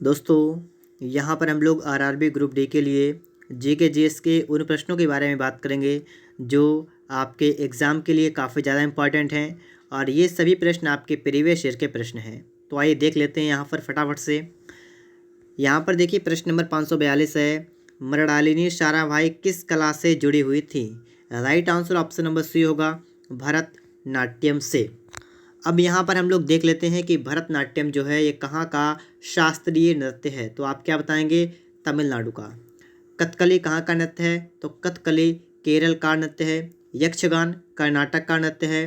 दोस्तों, यहाँ पर हम लोग आरआरबी ग्रुप डी के लिए जीके जीएस के उन प्रश्नों के बारे में बात करेंगे जो आपके एग्ज़ाम के लिए काफ़ी ज़्यादा इम्पॉर्टेंट हैं और ये सभी प्रश्न आपके प्रीवियस ईयर के प्रश्न हैं। तो आइए देख लेते हैं यहाँ पर फटाफट से। यहाँ पर देखिए प्रश्न नंबर 542 है, मृणालिनी साराभाई किस कला से जुड़ी हुई थी? Right answer option number C होगा, भरतनाट्यम से। अब यहाँ पर हम लोग देख लेते हैं कि भरतनाट्यम जो है ये कहाँ का शास्त्रीय नृत्य है। तो आप क्या बताएंगे? तमिलनाडु का। कथकली कहाँ का नृत्य है? तो कथकली केरल का नृत्य है। यक्षगान कर्नाटक का नृत्य है।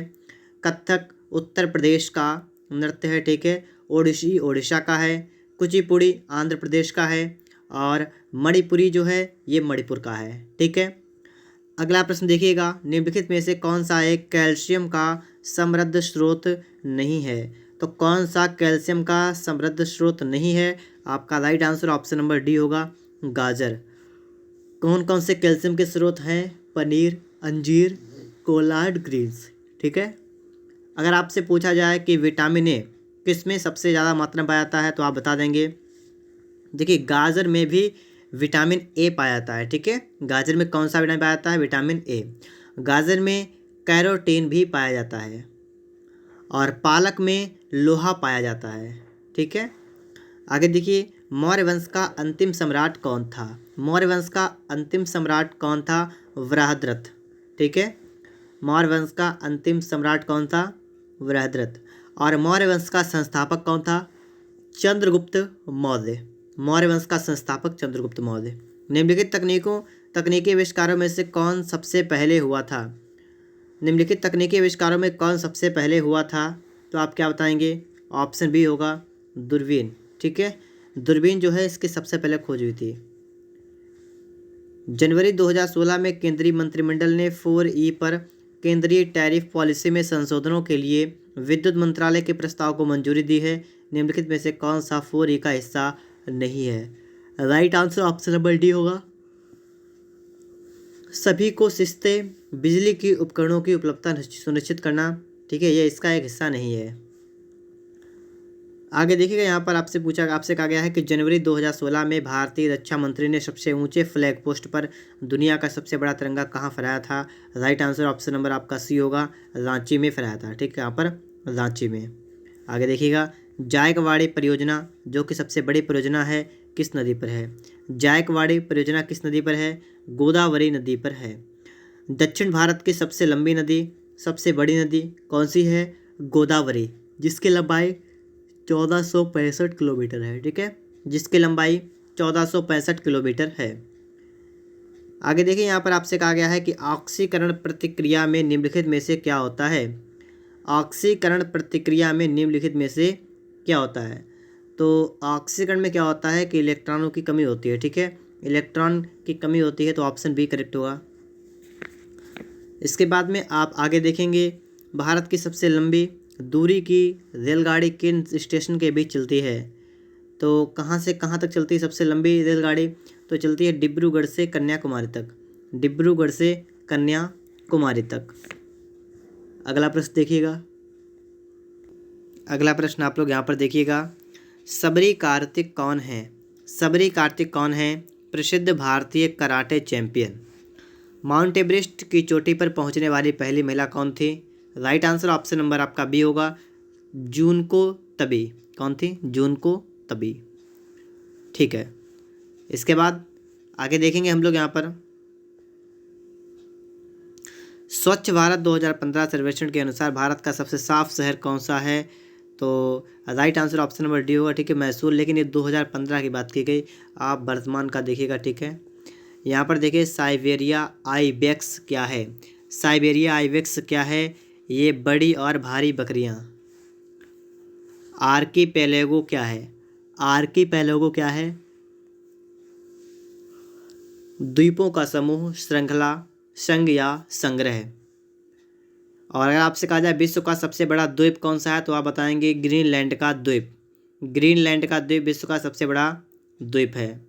कथक उत्तर प्रदेश का नृत्य है, ठीक है। ओडिसी ओडिशा का है। कुचिपुड़ी आंध्र प्रदेश का है और मणिपुरी जो है ये मणिपुर का है, ठीक है। अगला प्रश्न देखिएगा, निम्नलिखित में से कौन सा एक कैल्शियम का समृद्ध स्रोत नहीं है? तो कौन सा कैल्शियम का समृद्ध स्रोत नहीं है? आपका right answer option number D होगा, गाजर। कौन कौन से कैल्शियम के स्रोत हैं? पनीर, अंजीर, कोलार्ड ग्रीन्स, ठीक है। अगर आपसे पूछा जाए कि विटामिन ए किस में सबसे ज़्यादा मात्रा में पाया जाता है तो आप बता देंगे। देखिए गाजर में भी विटामिन ए पाया जाता है, ठीक है। गाजर में कौन सा विटामिन पाया जाता है? Vitamin A. गाजर में कैरोटीन भी पाया जाता है और पालक में लोहा पाया जाता है, ठीक है। आगे देखिए, मौर्य वंश का अंतिम सम्राट कौन था? मौर्य वंश का अंतिम सम्राट कौन था? बृहद्रथ, ठीक है। मौर्य वंश का अंतिम सम्राट कौन था? बृहद्रथ। और मौर्य वंश का संस्थापक कौन था? चंद्रगुप्त मौर्य। मौर्य वंश का संस्थापक चंद्रगुप्त मौर्य। निम्नलिखित तकनीकी आविष्कारों में से कौन सबसे पहले हुआ था? निम्नलिखित तकनीकी आविष्कारों में कौन सबसे पहले हुआ था? तो आप क्या बताएंगे? ऑप्शन बी होगा, दूरबीन, ठीक है। दूरबीन जो है इसकी सबसे पहले खोज हुई थी। जनवरी 2016 में केंद्रीय मंत्रिमंडल ने 4E पर केंद्रीय टैरिफ पॉलिसी में संशोधनों के लिए विद्युत मंत्रालय के प्रस्ताव को मंजूरी दी है। निम्नलिखित में से कौन सा 4E का हिस्सा नहीं है? Right answer option number D होगा, सभी को सस्ते बिजली की उपकरणों की उपलब्धता सुनिश्चित करना, ठीक है। ये इसका एक हिस्सा नहीं है। आगे देखिएगा, यहाँ पर आपसे कहा गया है कि जनवरी 2016 में भारतीय रक्षा मंत्री ने सबसे ऊंचे फ्लैग पोस्ट पर दुनिया का सबसे बड़ा तिरंगा कहाँ फहराया था? राइट आंसर ऑप्शन नंबर आपका सी होगा, रांची में फहराया था, ठीक है। यहाँ पर रांची में। आगे देखिएगा, जायकवाड़ी परियोजना जो कि सबसे बड़ी परियोजना है किस नदी पर है? जायकवाड़ी परियोजना किस नदी पर है? गोदावरी नदी पर है। दक्षिण भारत की सबसे लंबी नदी, सबसे बड़ी नदी कौन सी है? गोदावरी, जिसकी लंबाई 1465 किलोमीटर है, ठीक है। जिसकी लंबाई 1465 किलोमीटर है। आगे देखिए, यहाँ पर आपसे कहा गया है कि ऑक्सीकरण प्रतिक्रिया में निम्नलिखित में से क्या होता है? ऑक्सीकरण प्रतिक्रिया में निम्नलिखित में से क्या होता है? तो ऑक्सीकरण में क्या होता है कि इलेक्ट्रॉनों की कमी होती है, ठीक है। इलेक्ट्रॉन की कमी होती है, तो ऑप्शन बी करेक्ट होगा। इसके बाद में आप आगे देखेंगे, भारत की सबसे लंबी दूरी की रेलगाड़ी किन स्टेशन के बीच चलती है? तो कहाँ से कहाँ तक चलती है सबसे लंबी रेलगाड़ी? तो चलती है डिब्रूगढ़ से कन्याकुमारी तक। डिब्रूगढ़ से कन्याकुमारी तक। अगला प्रश्न देखिएगा। अगला प्रश्न आप लोग यहाँ पर देखिएगा, सबरी कार्तिक कौन है? सबरी कार्तिक कौन है? प्रसिद्ध भारतीय कराटे चैंपियन। माउंट एवरेस्ट की चोटी पर पहुंचने वाली पहली महिला कौन थी? राइट आंसर ऑप्शन नंबर आपका बी होगा, जूनको तबी। कौन थी? जूनको तबी, ठीक है। इसके बाद आगे देखेंगे हम लोग यहाँ पर, स्वच्छ भारत 2015 सर्वेक्षण के अनुसार भारत का सबसे साफ शहर कौन सा है? तो right answer option number D होगा, ठीक है, मैसूर। लेकिन ये 2015 की बात की गई, आप वर्तमान का देखिएगा, ठीक है। यहाँ पर देखिए, साइबेरिया आइबेक्स क्या है? साइबेरिया आइबेक्स क्या है? ये बड़ी और भारी बकरियाँ। आर्कीपेलेगो क्या है? आर्कीपेलेगो क्या है? द्वीपों का समूह, श्रृंखला, संघ या संग्रह। और अगर आपसे कहा जाए विश्व का सबसे बड़ा द्वीप कौन सा है, तो आप बताएंगे ग्रीनलैंड का द्वीप। ग्रीनलैंड का द्वीप विश्व का सबसे बड़ा द्वीप है।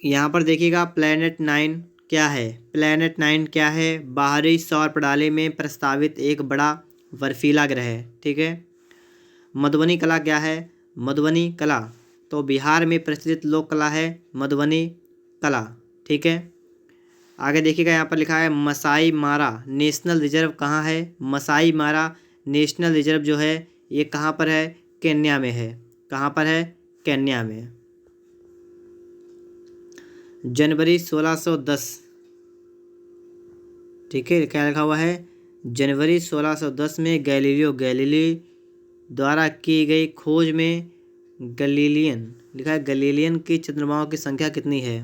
यहाँ पर देखिएगा, प्लैनेट 9 क्या है? प्लैनेट 9 क्या है? बाहरी सौर प्रणाली में प्रस्तावित एक बड़ा बर्फीला ग्रह है, ठीक है। मधुबनी कला क्या है? मधुबनी कला तो बिहार में प्रचलित लोक कला है मधुबनी कला। ठीक है, आगे देखिएगा यहाँ पर लिखा है मसाई मारा नेशनल रिजर्व कहाँ है? मसाई मारा नेशनल रिजर्व जो है ये कहाँ पर है? केन्या में है। कहाँ पर है? केन्या में। जनवरी 1610, ठीक है, क्या लिखा हुआ है? जनवरी 1610 में गैलीलियो गैलीली द्वारा की गई खोज में गलीलियन लिखा है, गलीलियन की चंद्रमाओं की संख्या कितनी है?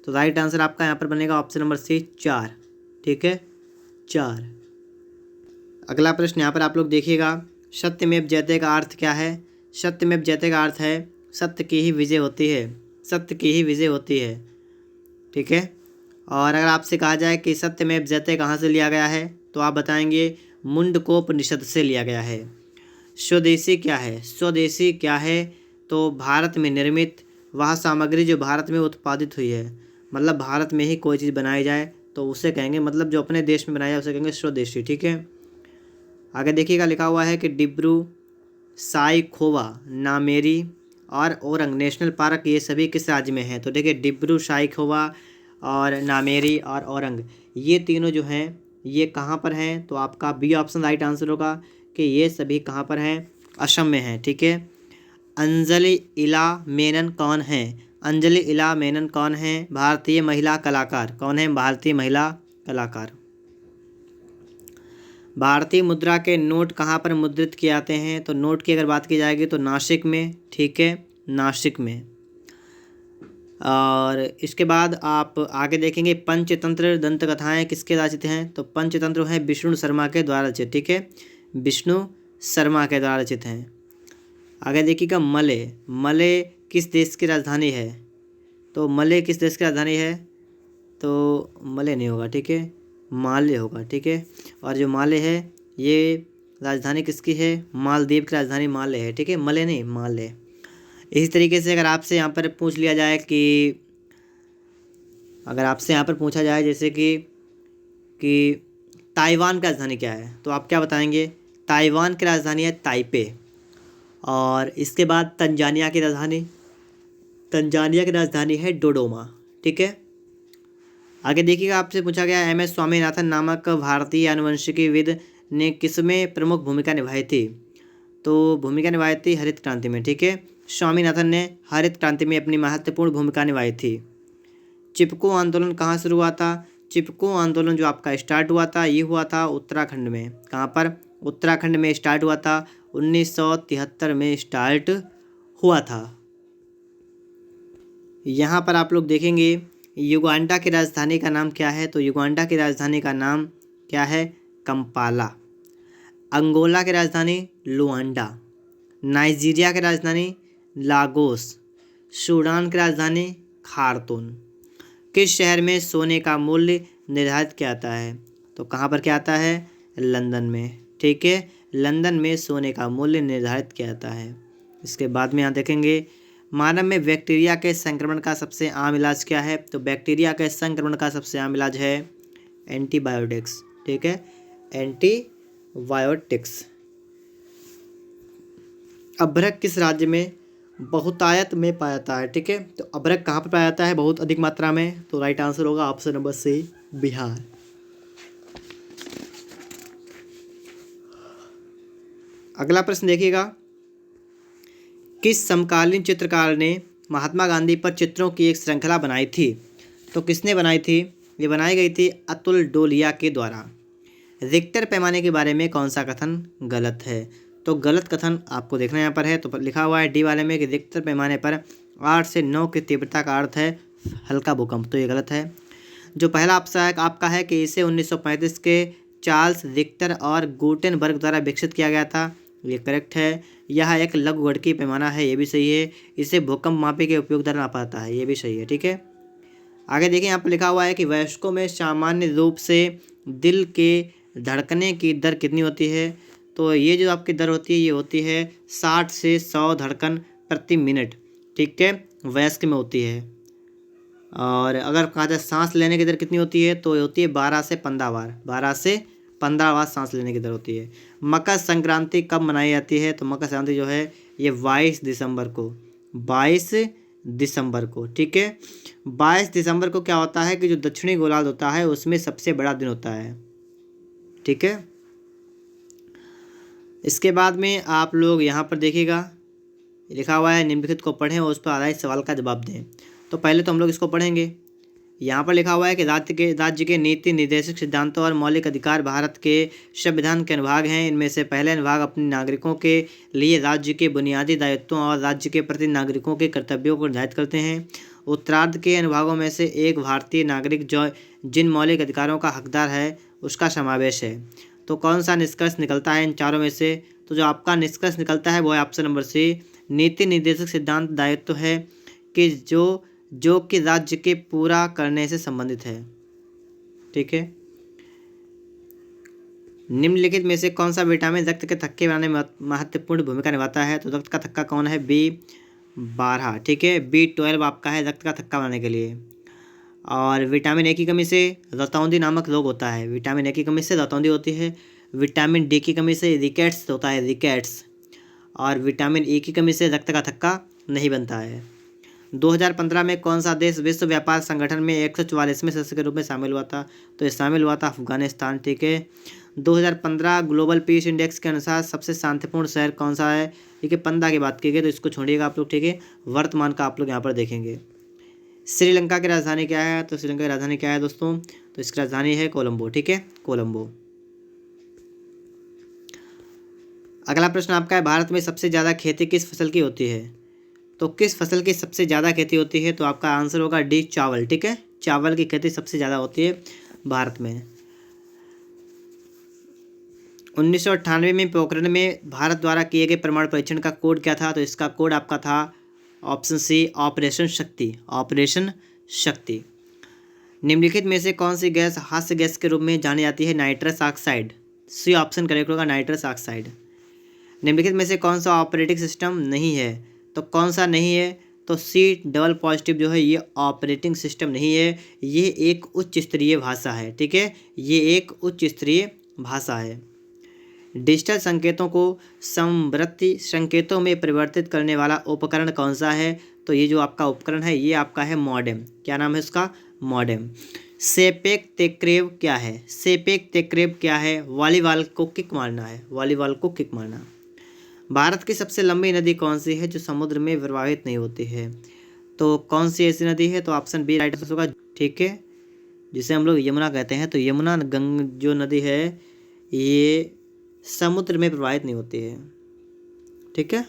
तो राइट आंसर आपका यहाँ पर बनेगा ऑप्शन नंबर सी 4। ठीक है, 4। अगला प्रश्न यहाँ पर आप लोग देखिएगा, सत्यमेव जयते का अर्थ क्या है? सत्यमेव जयते का अर्थ है सत्य की ही विजय होती है, सत्य की ही विजय होती है। ठीक है, और अगर आपसे कहा जाए कि सत्यमेव जयते कहाँ से लिया गया है तो आप बताएंगे मुंडकोपनिषद से लिया गया है। स्वदेशी क्या है? स्वदेशी क्या है? तो भारत में निर्मित वह सामग्री जो भारत में उत्पादित हुई है, मतलब भारत में ही कोई चीज़ बनाई जाए तो उसे कहेंगे, मतलब जो अपने देश में बनाया जाए उसे कहेंगे स्वदेशी। ठीक है, आगे देखिएगा लिखा हुआ है कि डिब्रू साइखोवा नामेरी और औरंग नेशनल पार्क ये सभी किस राज्य में हैं? तो देखिए डिब्रू साइखोवा और नामेरी और औरंग ये तीनों जो हैं ये कहाँ पर हैं? तो आपका बी ऑप्शन राइट आंसर होगा कि ये सभी कहाँ पर हैं? असम में हैं। ठीक है, अंजलि इला मेनन कौन है? अंजलि इला मेनन कौन है? भारतीय महिला कलाकार। कौन है? भारतीय महिला कलाकार। भारतीय मुद्रा के नोट कहाँ पर मुद्रित किए जाते हैं? तो नोट की अगर बात की जाएगी तो नासिक में। ठीक है, नासिक में। और इसके बाद आप आगे देखेंगे पंचतंत्र दंत कथाएँ किसके रचित हैं? तो पंचतंत्र हैं विष्णु शर्मा के द्वारा रचित। ठीक है, विष्णु शर्मा के द्वारा रचित हैं। आगे देखिएगा मले, मले किस देश की राजधानी है? तो मले किस देश की राजधानी है? तो मले नहीं होगा। ठीक है, माले होगा। ठीक है, और जो माले है ये राजधानी किसकी है? मालदीव की राजधानी माले है। ठीक है, मले नहीं माले। इसी तरीके से अगर आपसे यहाँ पर पूछ लिया जाए कि अगर आपसे यहाँ पर पूछा जाए जैसे कि ताइवान की राजधानी क्या है तो आप क्या बताएंगे? ताइवान की राजधानी है ताइपे। और इसके बाद तंजानिया की राजधानी, तंजानिया की राजधानी है डोडोमा। ठीक है, आगे देखिएगा आपसे पूछा गया एम.एस. स्वामीनाथन नामक भारतीय आनुवंशिकीविद ने किसमें प्रमुख भूमिका निभाई थी? तो भूमिका निभाई थी हरित क्रांति में। ठीक है, स्वामीनाथन ने हरित क्रांति में अपनी महत्वपूर्ण भूमिका निभाई थी। चिपको आंदोलन कहाँ शुरू हुआ था? चिपको आंदोलन जो आपका स्टार्ट हुआ था ये हुआ था उत्तराखंड में। कहाँ पर? उत्तराखंड में स्टार्ट हुआ था, 1973 में स्टार्ट हुआ था। यहाँ पर आप लोग देखेंगे युगांडा की राजधानी का नाम क्या है? तो युगांडा की राजधानी का नाम क्या है? कंपाला। अंगोला की राजधानी लुआंडा। नाइजीरिया की राजधानी लागोस। सूडान की राजधानी खार्तूम। किस शहर में सोने का मूल्य निर्धारित किया जाता है? तो कहाँ पर क्या आता है? लंदन में। ठीक है, लंदन में सोने का मूल्य निर्धारित किया जाता है। इसके बाद में यहाँ देखेंगे मानव में बैक्टीरिया के संक्रमण का सबसे आम इलाज क्या है? तो बैक्टीरिया के संक्रमण का सबसे आम इलाज है एंटीबायोटिक्स। ठीक है, एंटीबायोटिक्स। अभ्रक किस राज्य में बहुतायत में पाया जाता है? ठीक है, तो अभ्रक कहाँ पर पाया जाता है बहुत अधिक मात्रा में? तो राइट आंसर होगा ऑप्शन नंबर सी बिहार। अगला प्रश्न देखिएगा, किस समकालीन चित्रकार ने महात्मा गांधी पर चित्रों की एक श्रृंखला बनाई थी? तो किसने बनाई थी? ये बनाई गई थी अतुल डोलिया के द्वारा। रिक्टर पैमाने के बारे में कौन सा कथन गलत है? तो गलत कथन आपको देखना यहाँ पर है, तो लिखा हुआ है डी वाले में कि रिक्टर पैमाने पर 8 से 9 की तीव्रता का अर्थ है हल्का भूकंप। तो ये गलत है। जो पहला ऑप्शन आपका है कि इसे 1935 के चार्ल्स रिक्टर और गुटेनबर्ग द्वारा विकसित किया गया था, ये करेक्ट है। यह एक लघुगणकीय पैमाना है, ये भी सही है। इसे भूकंप मापी के उपयोग द्वारा नापा जाता है, ये भी सही है। ठीक है, आगे देखिए यहाँ पर लिखा हुआ है कि वयस्कों में सामान्य रूप से दिल के धड़कने की दर कितनी होती है? तो ये जो आपकी दर होती है ये होती है 60 से 100 धड़कन प्रति मिनट। ठीक है, वयस्क में होती है। और अगर कहा जाए सांस लेने की दर कितनी होती है तो ये होती है 12 से 15 बार, 12 से 15 बार सांस लेने की दर होती है। मकर संक्रांति कब मनाई जाती है? तो मकर संक्रांति जो है ये 22 दिसंबर को, 22 दिसंबर को, ठीक है। 22 दिसंबर को क्या होता है कि जो दक्षिणी गोलार्ध होता है उसमें सबसे बड़ा दिन होता है, ठीक है। इसके बाद में आप लोग यहाँ पर देखिएगा लिखा हुआ है निम्नलिखित को पढ़ें और उस पर आधारित सवाल का जवाब दें। तो पहले तो हम लोग इसको पढ़ेंगे। यहाँ पर लिखा हुआ है कि राज्य के नीति निर्देशक सिद्धांतों और मौलिक अधिकार भारत के संविधान के अनुभाग हैं। इनमें से पहले अनुभाग अपने नागरिकों के लिए राज्य के बुनियादी दायित्वों और राज्य के प्रति नागरिकों के कर्तव्यों को निर्धारित करते हैं। उत्तरार्ध के अनुभागों में से एक भारतीय नागरिक जो जिन मौलिक अधिकारों का हकदार है उसका समावेश है। तो कौन सा निष्कर्ष निकलता है इन चारों में से? तो जो आपका निष्कर्ष निकलता है वो है ऑप्शन नंबर सी, नीति निर्देशक सिद्धांत दायित्व है कि जो कि राज्य के पूरा करने से संबंधित है, ठीक है। निम्नलिखित में से कौन सा विटामिन रक्त के थक्के बनाने में महत्वपूर्ण भूमिका निभाता है? तो रक्त का थक्का कौन है? B12, ठीक है। B12 आपका है रक्त का थक्का बनाने के लिए। और विटामिन ए की कमी से रतौंधी नामक रोग होता है। विटामिन ए की कमी से रतौंधी होती है। विटामिन डी की कमी से रिकेट्स होता है, रिकेट्स। और विटामिन ई की कमी से रक्त का थक्का नहीं बनता है। 2015 में कौन सा देश विश्व व्यापार संगठन में 144वें सदस्य के रूप में शामिल हुआ था? तो ये शामिल हुआ था अफगानिस्तान, ठीक है। 2015 ग्लोबल पीस इंडेक्स के अनुसार सबसे शांतिपूर्ण शहर कौन सा है? ठीक है, 15 की बात की गई तो इसको छोड़िएगा आप लोग, ठीक है। वर्तमान का आप लोग यहाँ पर देखेंगे। श्रीलंका की राजधानी क्या है? तो श्रीलंका की राजधानी क्या है दोस्तों? तो इसकी राजधानी है कोलंबो, ठीक है, कोलंबो। अगला प्रश्न आपका है भारत में सबसे ज़्यादा खेती किस फसल की होती है? तो किस फसल की सबसे ज़्यादा खेती होती है? तो आपका आंसर होगा डी, चावल, ठीक है। चावल की खेती सबसे ज़्यादा होती है भारत में। 1998 में पोखरण में भारत द्वारा किए गए परमाणु परीक्षण का कोड क्या था? तो इसका कोड आपका था ऑप्शन सी, ऑपरेशन शक्ति, ऑपरेशन शक्ति। निम्नलिखित में से कौन सी गैस हास्य गैस के रूप में जानी जाती है? Nitrous oxide, C option correct होगा, नाइट्रस ऑक्साइड। निम्नलिखित में से कौन सा ऑपरेटिंग सिस्टम नहीं है? तो कौन सा नहीं है? तो सी डबल पॉजिटिव जो है ये ऑपरेटिंग सिस्टम नहीं है, ये एक उच्च स्तरीय भाषा है, ठीक है। ये एक उच्च स्तरीय भाषा है। डिजिटल संकेतों को समवर्ती संकेतों में परिवर्तित करने वाला उपकरण कौन सा है? तो ये जो आपका उपकरण है ये आपका है मॉडेम। क्या नाम है उसका? मॉडेम। सेपेक तेक्रेव क्या है? सेपेक तेक्रेव क्या है? वॉलीबॉल को किक मारना है, वॉलीबॉल को किक मारना। भारत की सबसे लंबी नदी कौन सी है जो समुद्र में प्रवाहित नहीं होती है? तो कौन सी ऐसी नदी है? तो ऑप्शन बी राइट आंसर होगा, ठीक है, जिसे हम लोग यमुना कहते हैं। तो यमुना जो नदी है ये समुद्र में प्रवाहित नहीं होती है, ठीक है।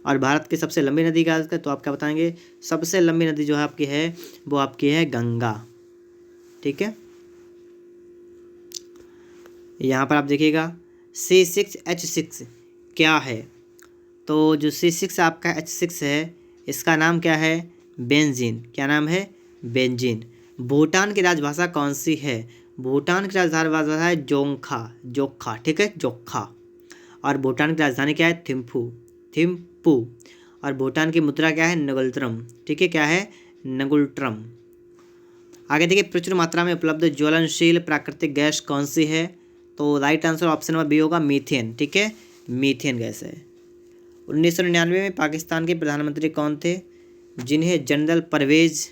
और भारत की सबसे लंबी नदी क्या है? तो आप क्या बताएंगे? सबसे लंबी नदी जो है आपकी है वो आपकी है गंगा, ठीक है। यहाँ पर आप देखिएगा C6H6 क्या है? तो जो C6 आपका H6 है इसका नाम क्या है? बेंजीन। क्या नाम है? बेंजीन। भूटान की राजभाषा कौन सी है? भूटान की राजभाषा है जोंखा, ठीक है, जोखा। और भूटान की राजधानी क्या है? थिम्पू। और भूटान की मुद्रा क्या है? नगुल्ट्रम, ठीक है, क्या है? नगुल्ट्रम। आगे देखिए प्रचुर मात्रा में उपलब्ध ज्वलनशील प्राकृतिक गैस कौन सी है? तो right answer option number B होगा, मीथेन, ठीक है, मीथेन गैस है। 1999 में पाकिस्तान के प्रधानमंत्री कौन थे जिन्हें जनरल परवेज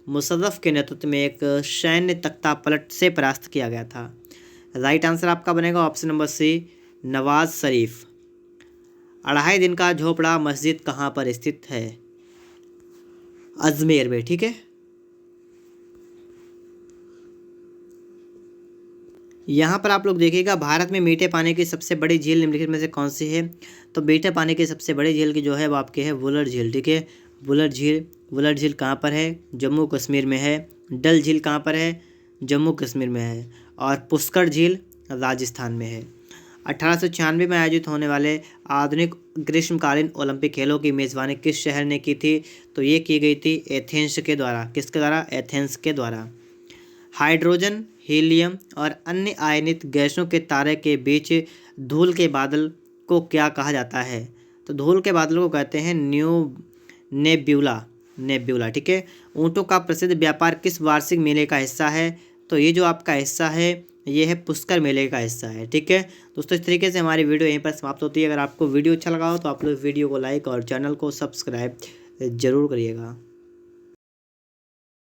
मुशर्रफ के नेतृत्व में एक सैन्य तख्तापलट से परास्त किया गया था? राइट आंसर आपका बनेगा ऑप्शन नंबर सी, नवाज शरीफ। 2.5 दिन का झोपड़ा मस्जिद कहाँ पर स्थित है? अजमेर में, ठीक है। यहाँ पर आप लोग देखिएगा भारत में मीठे पानी की सबसे बड़ी झील निम्नलिखित में से कौन सी है? तो मीठे पानी की सबसे बड़ी झील की जो है वो आपकी है वुलर झील, ठीक है, वुलर झील कहाँ पर है? जम्मू कश्मीर में है। डल झील कहाँ पर है? जम्मू कश्मीर में है। और पुष्कर झील राजस्थान में है। 1896 में आयोजित होने वाले आधुनिक ग्रीष्मकालीन ओलंपिक खेलों की मेज़बानी किस शहर ने की थी? तो ये की गई थी एथेंस के द्वारा। किसके द्वारा? एथेंस के द्वारा। हाइड्रोजन, हीलियम और अन्य आयनित गैसों के तारे के बीच धूल के बादल को क्या कहा जाता है? तो धूल के बादल को कहते हैं नेब्यूला, ठीक है। ऊँटों का प्रसिद्ध व्यापार किस वार्षिक मेले का हिस्सा है? तो ये जो आपका हिस्सा है ये है पुष्कर मेले का हिस्सा है। ठीक है दोस्तों, इस तरीके से हमारी वीडियो यहीं पर समाप्त होती है। अगर आपको वीडियो अच्छा लगा हो तो आप लोग वीडियो को लाइक और चैनल को सब्सक्राइब ज़रूर करिएगा।